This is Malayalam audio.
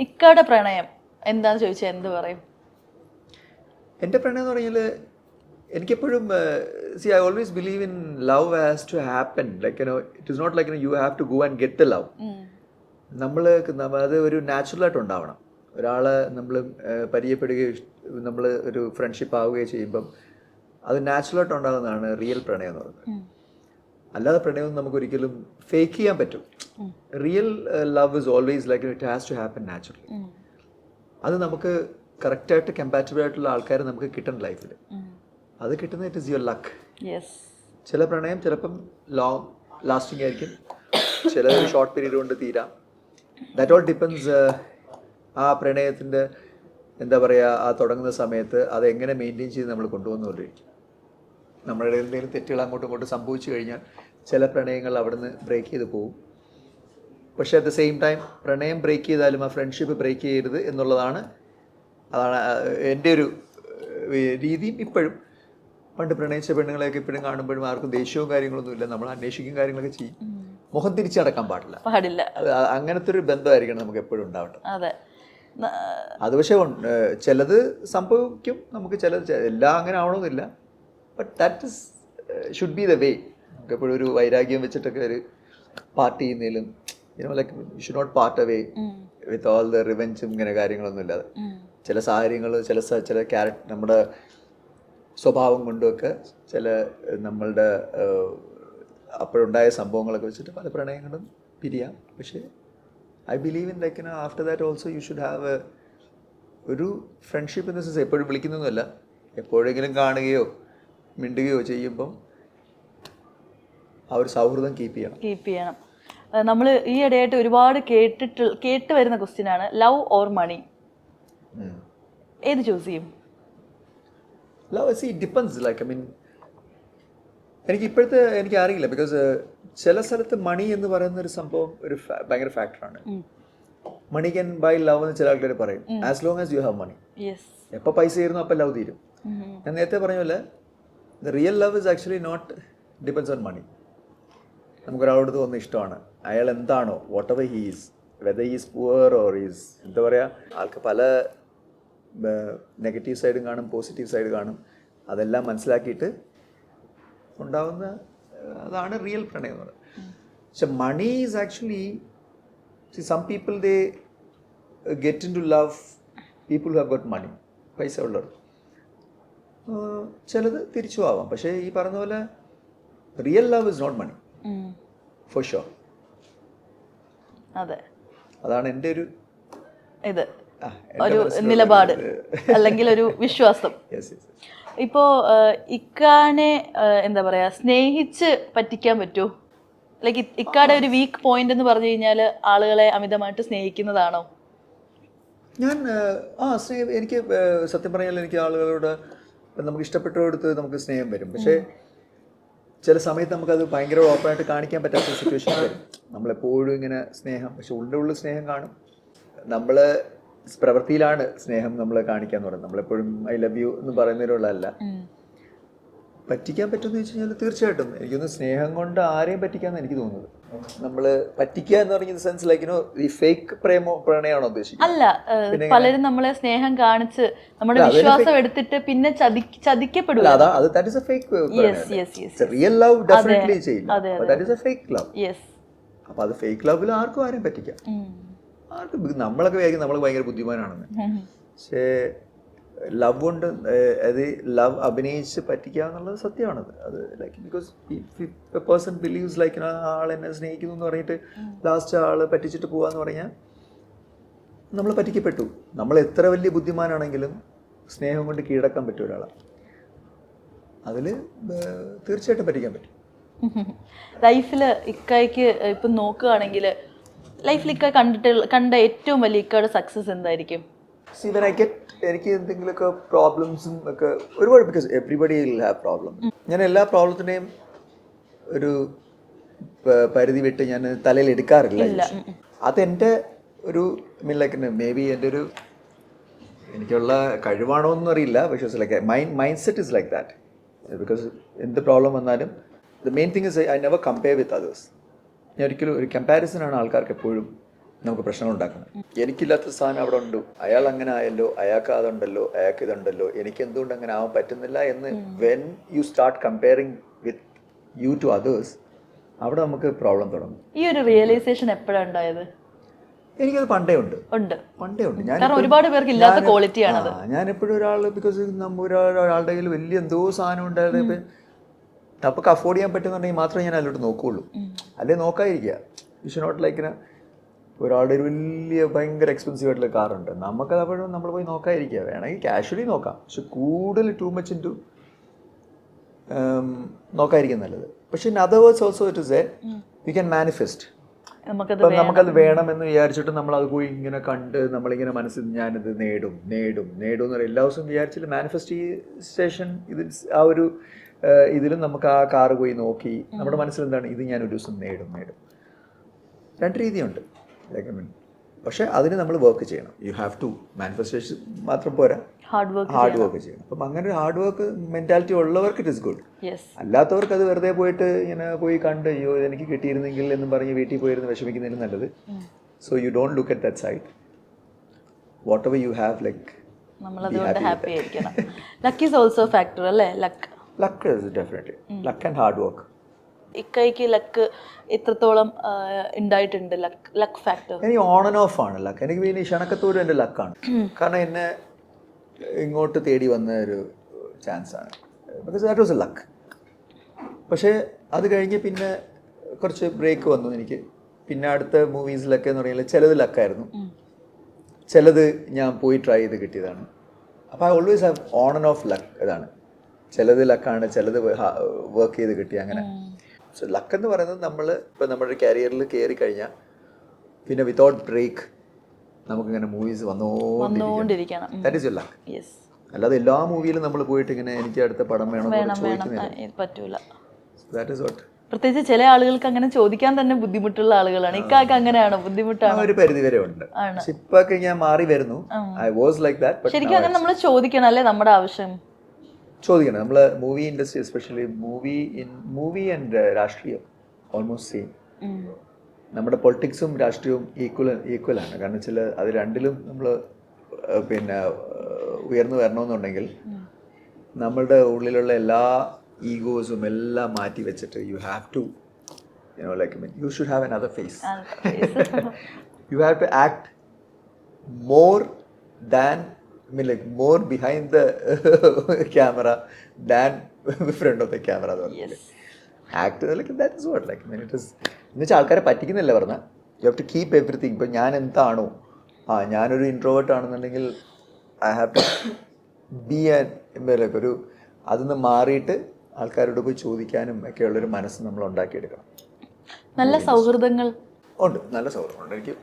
ഇക്കയുടെ പ്രണയം എന്താന്ന് ചോദിച്ചാൽ എന്ത് പറയും? എൻ്റെ പ്രണയം എന്ന് പറഞ്ഞാൽ എനിക്കെപ്പോഴും see I always believe in love has to happen like it is not like you have to go and get the love. നമ്മൾ അത് ഒരു നാച്ചുറലായിട്ട് ഉണ്ടാവണം. ഒരാളെ നമ്മൾ പരിചയപ്പെടുകയോ നമ്മൾ ഒരു ഫ്രണ്ട്ഷിപ്പ് ആവുകയോ ചെയ്യുമ്പം അത് നാച്ചുറലായിട്ട് ഉണ്ടാകുന്നതാണ് റിയൽ പ്രണയം എന്ന് പറയുന്നത്. അല്ലാതെ പ്രണയം നമുക്ക് ഒരിക്കലും ഫേക്ക് ചെയ്യാൻ പറ്റും. Real love is always like it has to happen naturally. അത് നമുക്ക് കറക്റ്റായിട്ട് കമ്പാറ്റബിൾ ആയിട്ടുള്ള ആൾക്കാരെ നമുക്ക് കിട്ടണം ലൈഫിൽ. അത് കിട്ടുന്നത് ഇറ്റ് ഇസ് യുവർ ലക്ക്. ചില പ്രണയം ചിലപ്പം ലോങ് ലാസ്റ്റിംഗ് ആയിരിക്കും, ചില ഷോർട്ട് പീരീഡ് കൊണ്ട് തീരാം. ദാറ്റ് ഓൾ ഡിപ്പെൻസ് ആ പ്രണയത്തിൻ്റെ എന്താ പറയുക, ആ തുടങ്ങുന്ന സമയത്ത് അത് എങ്ങനെ മെയിൻറ്റെയിൻ ചെയ്ത് നമ്മൾ കൊണ്ടുപോകുന്നവരായിരിക്കും. നമ്മളുടെ എന്തെങ്കിലും തെറ്റുകൾ അങ്ങോട്ടും ഇങ്ങോട്ടും സംഭവിച്ചു കഴിഞ്ഞാൽ ചില പ്രണയങ്ങൾ അവിടുന്ന് ബ്രേക്ക് ചെയ്ത് പോകും. പക്ഷേ അറ്റ് ദ സെയിം ടൈം പ്രണയം ബ്രേക്ക് ചെയ്താലും ആ ഫ്രണ്ട്ഷിപ്പ് ബ്രേക്ക് ചെയ്യരുത് എന്നുള്ളതാണ്. അതാണ് എൻ്റെ ഒരു രീതിയും. ഇപ്പോഴും പണ്ട് പ്രണയിച്ച പെണ്ണുങ്ങളെയൊക്കെ ഇപ്പോഴും കാണുമ്പോഴും ആർക്കും ദേഷ്യവും കാര്യങ്ങളൊന്നും ഇല്ല. നമ്മൾ അന്വേഷിക്കും കാര്യങ്ങളൊക്കെ ചെയ്യും. മുഖം തിരിച്ചടക്കാൻ പാടില്ല. അങ്ങനത്തെ ഒരു ബന്ധമായിരിക്കണം നമുക്ക് എപ്പോഴും ഉണ്ടാവേണ്ടത്. അത് പക്ഷേ ചിലത് സംഭവിക്കും, നമുക്ക് ചിലത് എല്ലാം അങ്ങനെ ആവണമെന്നില്ല. But that is should be the way. നമുക്ക് എപ്പോഴും ഒരു വൈരാഗ്യം വെച്ചിട്ടൊക്കെ ഒരു പാർട്ട് ചെയ്യുന്നതിലും like you should not part away with all the റിവെഞ്ചും ഇങ്ങനെ കാര്യങ്ങളൊന്നും ഇല്ലാതെ ചില സാഹചര്യങ്ങൾ ചില ക്യാരക്ടർ നമ്മുടെ സ്വഭാവം കൊണ്ടുമൊക്കെ ചില നമ്മളുടെ അപ്പോഴുണ്ടായ സംഭവങ്ങളൊക്കെ വെച്ചിട്ട് പല പ്രണയങ്ങളും പിരിയാം. പക്ഷേ I believe in like after that also you should have ഒരു ഫ്രണ്ട്ഷിപ്പ് ഇൻ ദ സെൻസ് എപ്പോഴും വിളിക്കുന്നൊന്നുമല്ല, എപ്പോഴെങ്കിലും കാണുകയോ മിണ്ടുകയോ ചെയ്യുമ്പം ആ ഒരു സൗഹൃദം കീപ്പ് ചെയ്യണം. നമ്മൾ ഈ ഇടയായിട്ട് ഒരുപാട് കേട്ട് വരുന്ന ക്വസ്റ്റ്യനാണ് ലവ് ഓർ മണി. ഏത് ചൂസ് ചെയ്യും? Love C depends like I mean എനിക്ക് അറിയില്ല. ബിക്കോസ് ചില സ്ഥലത്ത് മണി എന്ന് പറയുന്ന ഒരു സംഭവം ഒരു ഭയങ്കര ഫാക്ടറാണ്. മണി ക്യാൻ ബൈ ലവ് എന്ന് ചില ആൾക്കാർ പറയും. As long as you have money. എപ്പോൾ പൈസ തീരുന്നു അപ്പം ലവ് തീരും. ഞാൻ നേരത്തെ പറഞ്ഞ പോലെ the real love is actually not depends on money. നമുക്കൊരാളോട് തോന്നുന്ന ഇഷ്ടമാണ്, അയാൾ എന്താണോ what ever he's, whether he's poor or is എന്താ പറയുക, ആൾക്ക് പല നെഗറ്റീവ് സൈഡും കാണും, പോസിറ്റീവ് സൈഡ് കാണും. അതെല്ലാം മനസ്സിലാക്കിയിട്ട് ഉണ്ടാവുന്ന അതാണ് റിയൽ പ്രണയം എന്ന് പറയുന്നത്. പക്ഷെ money is actually some people they get in to love people who have got money, പൈസ ഉള്ളവർ. ചിലത് തിരിച്ചു ആവാം. പക്ഷേ ഈ പറഞ്ഞ പോലെ real love is not money for sure. അതാണ് എൻ്റെ ഒരു നിലപാട് അല്ലെങ്കിൽ ഒരു വിശ്വാസം. ഇപ്പോ ഇക്കാനെ എന്താ പറയാ സ്നേഹിച്ച് പറ്റിക്കാൻ പറ്റുമോ? ലൈക്ക് ഇക്കാടെ ഒരു വീക്ക് പോയിന്റ് എന്ന് പറഞ്ഞു കഴിഞ്ഞാൽ ആളുകളെ അമിതമായിട്ട് സ്നേഹിക്കുന്നതാണോ? എനിക്ക് സത്യം പറഞ്ഞാൽ എനിക്ക് ആളുകളോട് നമുക്ക് ഇഷ്ടപ്പെട്ടെടുത്ത് നമുക്ക് സ്നേഹം വരും. പക്ഷേ ചില സമയത്ത് നമുക്കത് ഭയങ്കര ഓപ്പണായിട്ട് കാണിക്കാൻ പറ്റാത്ത സിറ്റുവേഷൻ വരും. നമ്മളെപ്പോഴും ഇങ്ങനെ സ്നേഹം, പക്ഷെ ഉള്ളിൽ സ്നേഹം കാണും. നമ്മൾ പ്രവൃത്തിയിലാണ് സ്നേഹം നമ്മൾ കാണിക്കാന്ന് പറയുന്നത്. നമ്മളെപ്പോഴും ഐ ലവ് യു എന്ന് പറയുന്നതിലുള്ളതല്ല. പറ്റിക്കാൻ പറ്റുമെന്ന് വെച്ച് കഴിഞ്ഞാൽ തീർച്ചയായിട്ടും എനിക്കൊന്ന് സ്നേഹം കൊണ്ട് ആരെയും പറ്റിക്കാന്ന് എനിക്ക് തോന്നുന്നത്. നമ്മൾ പറ്റിക്കുക എന്ന് പറയുന്ന സെൻസ് ലൈക്ക് ഈ ഫേക്ക് പ്രണയമാണോ ഉദ്ദേശിക്കുന്നത്? അല്ല, പലരും നമ്മളെ സ്നേഹം കാണിച്ച് നമ്മുടെ വിശ്വാസം എടുത്തിട്ട് പിന്നെ ചതിക്കപ്പെടും. റിയൽ ലവ് ഡെഫിനറ്റ്ലി ചെയ്യില്ല. That is A fake love. അപ്പൊ അത് ഫേക്ക് ലവിൽ ആർക്കും ആരെയും പറ്റിക്കാം. ആർക്കും നമ്മളൊക്കെ വിചാരിക്കും നമ്മൾ ഭയങ്കര ബുദ്ധിമാനാണെന്ന്. പക്ഷേ ലവ് കൊണ്ട് അത് ലവ് അഭിനയിച്ച് പറ്റിക്കാന്നുള്ളത് സത്യമാണത്. അത് like because a person believes like ആൾ എന്നെ സ്നേഹിക്കുന്നു എന്ന് പറഞ്ഞിട്ട് ലാസ്റ്റ് ആൾ പറ്റിച്ചിട്ട് പോവാന്ന് പറഞ്ഞാൽ നമ്മൾ പറ്റിക്കപ്പെട്ടു. നമ്മൾ എത്ര വലിയ ബുദ്ധിമാനാണെങ്കിലും സ്നേഹം കൊണ്ട് കീഴടക്കാൻ പറ്റും ഒരാളെ. അതിൽ തീർച്ചയായിട്ടും പറ്റിക്കാൻ പറ്റും. ലൈഫിൽ ഇക്കായ്ക്ക് ഇപ്പം നോക്കുകയാണെങ്കിൽ ലൈഫിൽ ഇക്ക കണ്ട ഏറ്റവും വലിയ ഇക്കയുടെ സക്സസ് എന്തായിരിക്കും? എനിക്ക് എന്തെങ്കിലുമൊക്കെ പ്രോബ്ലംസും ഒക്കെ ഒരുപാട്, because everybody will have problem. ഞാൻ എല്ലാ പ്രോബ്ലത്തിനെയും ഒരു പരിധി വിട്ട് ഞാൻ തലയിൽ എടുക്കാറില്ല. അതെൻ്റെ ഒരു ലൈക്ക് മേ ബി എൻ്റെ ഒരു എനിക്കുള്ള കഴിവാണോ എന്നും അറിയില്ല. പക്ഷേ like mind set is like that. Because എന്ത് പ്രോബ്ലം വന്നാലും the main thing is I never compare with others. ഞാൻ ഒരിക്കലും ഒരു കമ്പാരിസനാണ് ആൾക്കാർക്ക് എപ്പോഴും നമുക്ക് പ്രശ്നങ്ങൾ ഉണ്ടാക്കുന്നത്. എനിക്കില്ലാത്ത സാധനം അവിടെ ഉണ്ട്, അയാൾ അങ്ങനെ ആയല്ലോ, അയാൾക്ക് അതുണ്ടല്ലോ, അയാൾക്ക് ഇതുണ്ടല്ലോ, എനിക്ക് എന്തുകൊണ്ട് അങ്ങനെ ആവാൻ പറ്റുന്നില്ല എന്ന് when you start comparing with you to others, അവിടെ നമുക്ക് പ്രോബ്ലം തുടങ്ങും. ഈ ഒരു റിയലൈസേഷൻ എപ്പോഴാണ് ഉണ്ടായത്? എനിക്കത് പണ്ടേ ഉണ്ട്. കാരണം ഒരുപാട് പേർക്ക് ഇല്ലാത്ത ക്വാളിറ്റിയാണത്. ഞാൻ എപ്പോഴും ഒരാൾ, ബിക്കോസ് ഒരാളുടെ കയ്യിൽ വലിയ എന്തോ സാധനം ഉണ്ടായിരുന്നു, ഇപ്പം നമുക്ക് അഫോർഡ് ചെയ്യാൻ പറ്റുന്നുണ്ടെങ്കിൽ മാത്രമേ ഞാൻ അതിലോട്ട് നോക്കുകയുള്ളൂ, അല്ലെ നോക്കാതിരിക്കുക. യു ഷുഡ് നോട്ട് ലൈക്ക് ഒരാളുടെ ഒരു വലിയ ഭയങ്കര എക്സ്പെൻസീവ് ആയിട്ടുള്ള കാറുണ്ട്, നമുക്കത് അപ്പോഴും നമ്മൾ പോയി നോക്കാതിരിക്കുക. വേണമെങ്കിൽ കാഷ്വലി നോക്കാം, പക്ഷെ കൂടുതൽ ടു മച്ച് ഇൻ ടു നോക്കാതിരിക്കും നല്ലത്. പക്ഷെ in other words also it is you can manifest. ഇപ്പം നമുക്കത് വേണമെന്ന് വിചാരിച്ചിട്ട് നമ്മളത് പോയി ഇങ്ങനെ കണ്ട് നമ്മളിങ്ങനെ മനസ്സിൽ ഞാനിത് നേടും എന്ന് പറയും എല്ലാ ദിവസവും വിചാരിച്ചിട്ട് മാനിഫെസ്റ്റേഷൻ ഇത് ആ ഒരു ഇതിലും നമുക്ക് ആ കാറ് പോയി നോക്കി നമ്മുടെ മനസ്സിൽ എന്താണ്, ഇത് ഞാൻ ഒരു ദിവസം നേടും. രണ്ട് രീതിയുണ്ട്, ലൈക്ക് ഐ മീൻ. പക്ഷെ അതിന് നമ്മൾ വർക്ക് ചെയ്യണം. യു ഹാവ് ടു, മാനിഫെസ്റ്റേഷൻ മാത്രം പോരാ, ഹാർഡ് വർക്ക് ചെയ്യണം. അപ്പം അങ്ങനെ ഒരു ഹാർഡ് വർക്ക് മെൻറ്റാലിറ്റി ഉള്ളവർക്ക് ഇറ്റ് ഇസ് ഗുഡ്. അല്ലാത്തവർക്ക് അത് വെറുതെ പോയിട്ട് ഇങ്ങനെ പോയി കണ്ട് അയ്യോ എനിക്ക് കിട്ടിയിരുന്നെങ്കിൽ എന്ന് പറഞ്ഞ് വീട്ടിൽ പോയിരുന്ന് വിഷമിക്കുന്നതിന് നല്ലത്. So you don't look at that side. What ever you have, like നമ്മളതുകൊണ്ട് ഹാപ്പി ആയിരിക്കണം. ലക്ക് ഈസ് ഓൾസോ ഫാക്ടർ അല്ലേ? Luck is definitely luck and hard work. ഇക്കയ്ക്ക് ലക്ക് എത്രത്തോളം ഉണ്ടായിട്ടുണ്ട്? ലക്ക് ഫാക്ടർ എനിക്ക് ഓൺ ആൻഡ് ഓഫ് ആണ് ലക്ക്. എനിക്ക് പിന്നെ ക്ഷണക്കത്തൂരും എൻ്റെ ലക്കാണ്. കാരണം എന്നെ ഇങ്ങോട്ട് തേടി വന്ന ഒരു ചാൻസ് ആണ്, because that was A luck. പക്ഷേ അത് കഴിഞ്ഞ് പിന്നെ കുറച്ച് ബ്രേക്ക് വന്നു എനിക്ക്. പിന്നെ അടുത്ത മൂവീസിലൊക്കെ എന്ന് പറഞ്ഞാൽ ചിലത് ലക്കായിരുന്നു, ചിലത് ഞാൻ പോയി ട്രൈ ചെയ്ത് കിട്ടിയതാണ്. അപ്പോൾ I always have on and of luck. ഇതാണ്, ചിലത് ലക്കാണ്, ചിലത് വർക്ക് ചെയ്ത് കിട്ടി, അങ്ങനെ. സോ ലക്ക് എന്ന് പറയുന്നത് നമ്മൾ ഇപ്പോൾ നമ്മുടെ കരിയറിൽ കയറി കഴിഞ്ഞാൽ പിന്നെ വിതൗട്ട് ബ്രേക്ക് നമുക്കിങ്ങനെ മൂവീസ് വന്നുകൊണ്ടിരിക്കണം. That is your luck. അല്ലാതെ എല്ലാ മൂവിയിലും നമ്മൾ പോയിട്ട് ഇങ്ങനെ എനിക്ക് അടുത്ത പടം വേണം പറ്റൂല. That is what. പ്രത്യേകിച്ച് ചില ആളുകൾക്ക് അങ്ങനെ ചോദിക്കാൻ തന്നെ ബുദ്ധിമുട്ടുള്ള ആളുകളാണ്. ഇക്കാക്ക് അങ്ങനെയാണോ? ബുദ്ധിമുട്ടാണ്. ഒരു പരിധി വരെ ഉണ്ട്. ഇപ്പൊക്കെ ഞാൻ മാറി വരുന്നു. I was like that. ശരിക്കും അങ്ങനെ നമ്മൾ ചോദിക്കണം അല്ലേ? നമ്മുടെ ആവശ്യം ചോദിക്കണം. നമ്മൾ movie industry, especially movie and രാഷ്ട്രീയം ഓൾമോസ്റ്റ് സെയിം. നമ്മുടെ പൊളിറ്റിക്സും രാഷ്ട്രീയവും ഈക്വലാണ്. കാരണം വെച്ചാൽ അത് രണ്ടിലും നമ്മൾ പിന്നെ ഉയർന്നു വരണമെന്നുണ്ടെങ്കിൽ നമ്മളുടെ ഉള്ളിലുള്ള എല്ലാ ഈഗോസും എല്ലാം മാറ്റി വെച്ചിട്ട് you have to you should have another face. You have to act more than more behind the camera than in front of the camera. Act like that is what like it is. എന്നുവെച്ചാൽ ആൾക്കാരെ പറ്റിക്കുന്നില്ല പറഞ്ഞാൽ you have to keep everything. ഇപ്പം ഞാൻ എന്താണോ, ഞാനൊരു ഇൻട്രോവേർട്ട് ആണെന്നുണ്ടെങ്കിൽ ഐ ഹാവ് ടു ബി ഒരു അതിൽ മാറിയിട്ട് ആൾക്കാരോട് പോയി ചോദിക്കാനും ഒക്കെ ഉള്ളൊരു മനസ്സ് നമ്മൾ ഉണ്ടാക്കിയെടുക്കണം. നല്ല സൗഹൃദങ്ങൾ ഉണ്ട്, നല്ല സൗഹൃദമുണ്ട് എനിക്ക്.